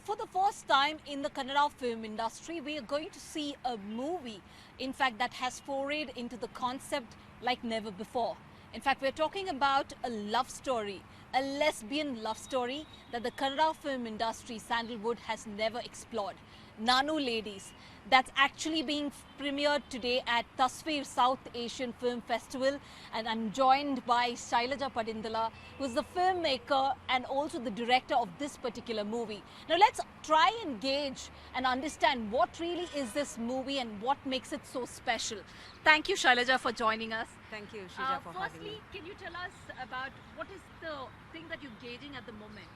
for the first time in the Kannada film industry, we are going to see a movie, in fact, that has forayed into the concept like never before. In fact, we're talking about a love story, a lesbian love story that the Kannada film industry, Sandalwood, has never explored. Nanu Ladies. That's actually being premiered today at Tasveer South Asian Film Festival, and I'm joined by Shailaja Padindala, who's the filmmaker and also the director of this particular movie. Now let's try and gauge and understand what really is this movie and what makes it so special. Thank you, Shailaja, for joining us. Thank you, Shija, for having me. Firstly, can you tell us about what is the thing that you're gauging at the moment?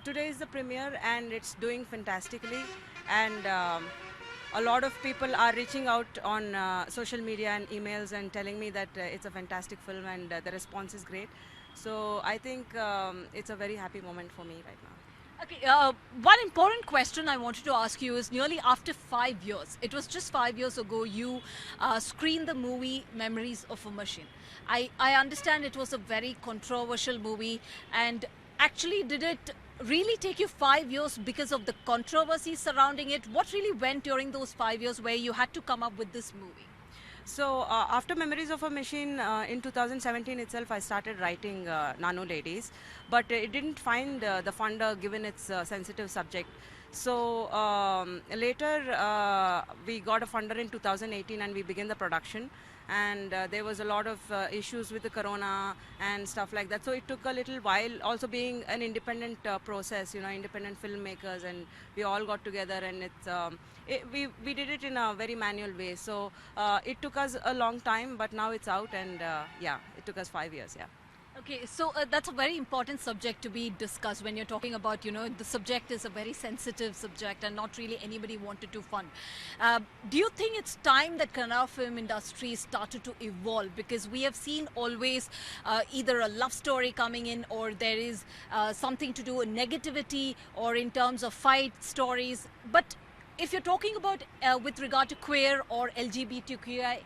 Today is the premiere and it's doing fantastically, and a lot of people are reaching out on social media and emails and telling me that it's a fantastic film, and the response is great. So I think it's a very happy moment for me right now. Okay, one important question I wanted to ask you is nearly after 5 years, it was just 5 years ago you screened the movie Memories of a Machine. I understand it was a very controversial movie, and actually did it really take you 5 years because of the controversy surrounding it? What really went during those 5 years where you had to come up with this movie? So after Memories of a Machine, in 2017 itself, I started writing Nano Ladies, but it didn't find the funder given its sensitive subject. So later we got a funder in 2018 and we began the production, and there was a lot of issues with the corona and stuff like that, so it took a little while. Also being an independent process, independent filmmakers, and we all got together, and we did it in a very manual way, so it took us a long time, but now it's out, and yeah, it took us 5 years. Yeah. Okay, so that's a very important subject to be discussed when you're talking about, the subject is a very sensitive subject and not really anybody wanted to fund. Do you think it's time that Kannada film industry started to evolve? Because we have seen always either a love story coming in, or there is something to do with negativity, or in terms of fight stories. But if you're talking about with regard to queer or LGBTQI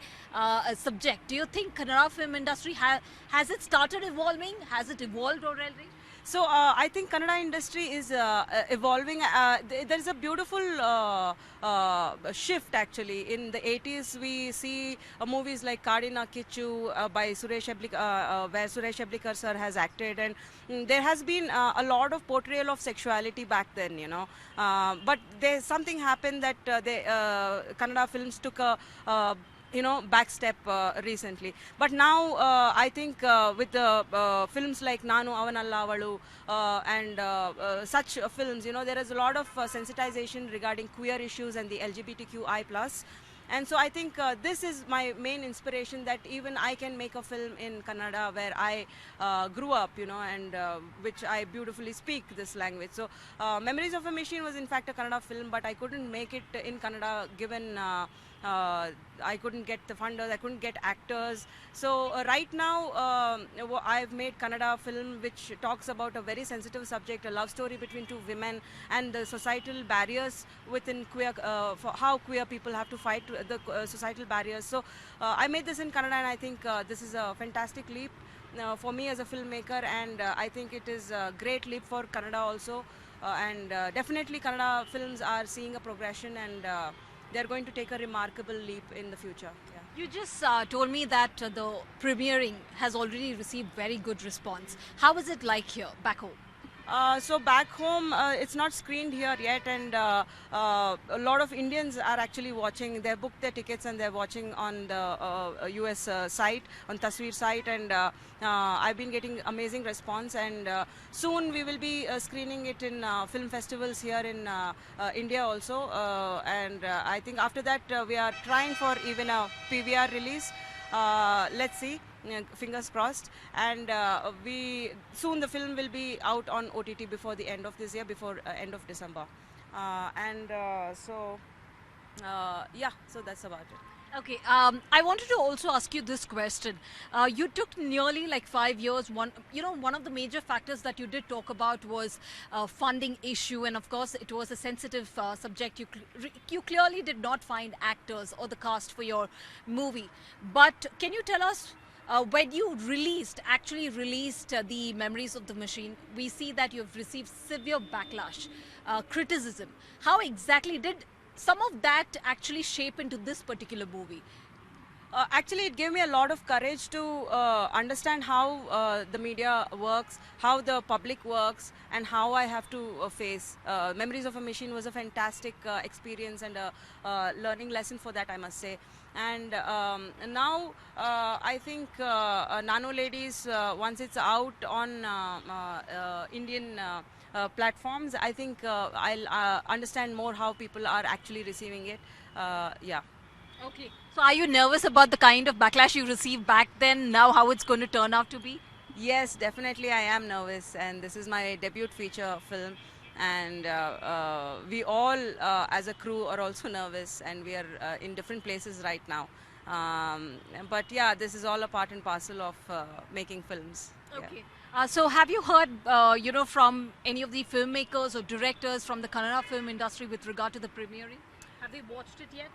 subject, do you think Kannada film industry has it started evolving? Has it evolved already? So I think Kannada industry is evolving. There is a beautiful shift actually. In the 80s, we see movies like Kadina Kichu by Suresh where Suresh Eblikar sir has acted, and there has been a lot of portrayal of sexuality back then, but there's something happened that Kannada films took a back step recently. But now I think with the films like Nanu Avanalla Avalu and such films, there is a lot of sensitization regarding queer issues and the LGBTQI plus. And so I think this is my main inspiration, that even I can make a film in Kannada where I grew up, and which I beautifully speak this language. So Memories of a Machine was in fact a Kannada film, but I couldn't make it in Kannada given I couldn't get the funders, I couldn't get actors. So right now I've made Kannada film which talks about a very sensitive subject, a love story between two women, and the societal barriers within queer, for how queer people have to fight the societal barriers. So I made this in Kannada, and I think this is a fantastic leap for me as a filmmaker, and I think it is a great leap for Kannada also, and definitely Kannada films are seeing a progression, and they're going to take a remarkable leap in the future. Yeah. You just told me that the premiering has already received very good response. How is it like here, back home? So back home, it's not screened here yet, and a lot of Indians are actually watching. They booked their tickets and they're watching on the US site, on Tasveer site, and I've been getting amazing response. And soon we will be screening it in film festivals here in India also. And I think after that we are trying for even a PVR release. Let's see. Fingers crossed, and soon the film will be out on OTT before the end of this year, before end of December, so that's about it. Okay, I wanted to also ask you this question. You took nearly like 5 years. One of the major factors that you did talk about was funding issue, and of course it was a sensitive subject. You clearly did not find actors or the cast for your movie. But can you tell us When you actually released the Memories of the Machine, we see that you've received severe backlash, criticism. How exactly did some of that actually shape into this particular movie? Actually, it gave me a lot of courage to understand how the media works, how the public works, and how I have to face. Memories of a Machine was a fantastic experience and a learning lesson for that, I must say. And now I think Nano Ladies, once it's out on Indian platforms, I think I'll understand more how people are actually receiving it. Yeah. Okay. So are you nervous about the kind of backlash you received back then, now how it's going to turn out to be? Yes, definitely I am nervous, and this is my debut feature film, and we all as a crew are also nervous, and we are in different places right now. But yeah, this is all a part and parcel of making films. Yeah. Okay. So have you heard, from any of the filmmakers or directors from the Kannada film industry with regard to the premiering? Have they watched it yet?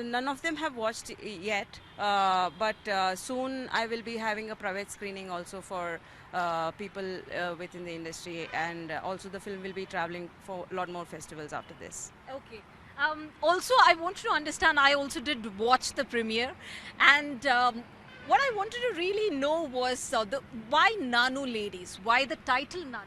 None of them have watched it yet, but soon I will be having a private screening also for people within the industry, and also the film will be traveling for a lot more festivals after this. Okay. Also, I want to understand, I also did watch the premiere, and what I wanted to really know was why Nano Ladies? Why the title Nano?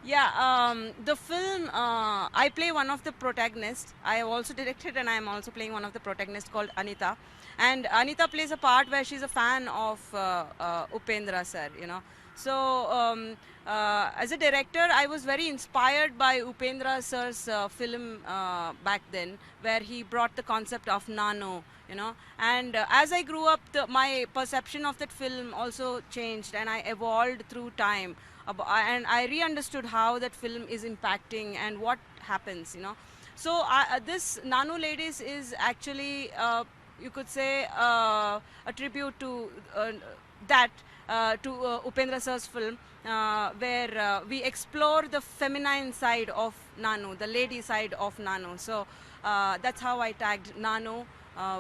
Yeah, the film, I play one of the protagonists. I have also directed, and I am also playing one of the protagonists called Anita. And Anita plays a part where she's a fan of Upendra sir, you know. So, as a director, I was very inspired by Upendra sir's film back then, where he brought the concept of nano, you know. And as I grew up, my perception of that film also changed, and I evolved through time. And I re-understood how that film is impacting and what happens, you know. So this Nano Ladies is actually, you could say, a tribute to that, to Upendra sir's film, where we explore the feminine side of Nano, the lady side of Nano. So that's how I tagged Nano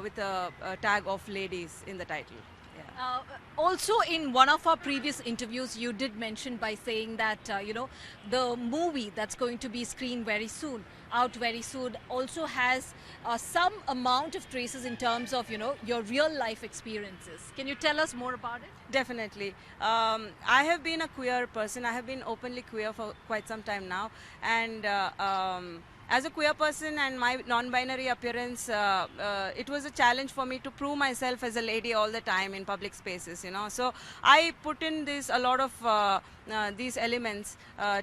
with a tag of ladies in the title. Yeah. Also, in one of our previous interviews, you did mention by saying that the movie that's going to be screened very soon, out very soon, also has some amount of traces in terms of your real life experiences. Can you tell us more about it? Definitely. I have been a queer person. I have been openly queer for quite some time now, and as a queer person and my non-binary appearance, it was a challenge for me to prove myself as a lady all the time in public spaces, you know. So I put in a lot of these elements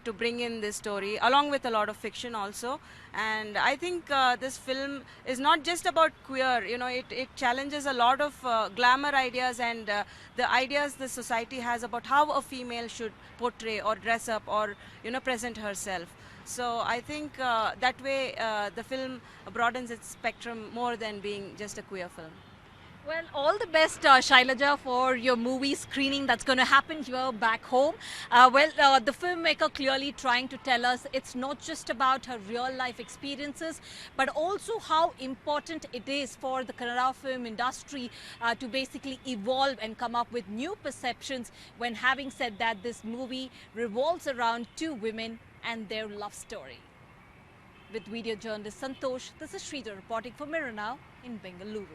to bring in this story, along with a lot of fiction also. And I think this film is not just about queer, you know, it challenges a lot of glamour ideas and the ideas the society has about how a female should portray or dress up or, you know, present herself. So I think that way the film broadens its spectrum more than being just a queer film. Well, all the best, Shailaja, for your movie screening that's going to happen here back home. The filmmaker clearly trying to tell us it's not just about her real life experiences, but also how important it is for the Kannada film industry to basically evolve and come up with new perceptions. When having said that, this movie revolves around two women and their love story. With video journalist Santosh, this is Sridhar reporting for Mirror Now in Bengaluru.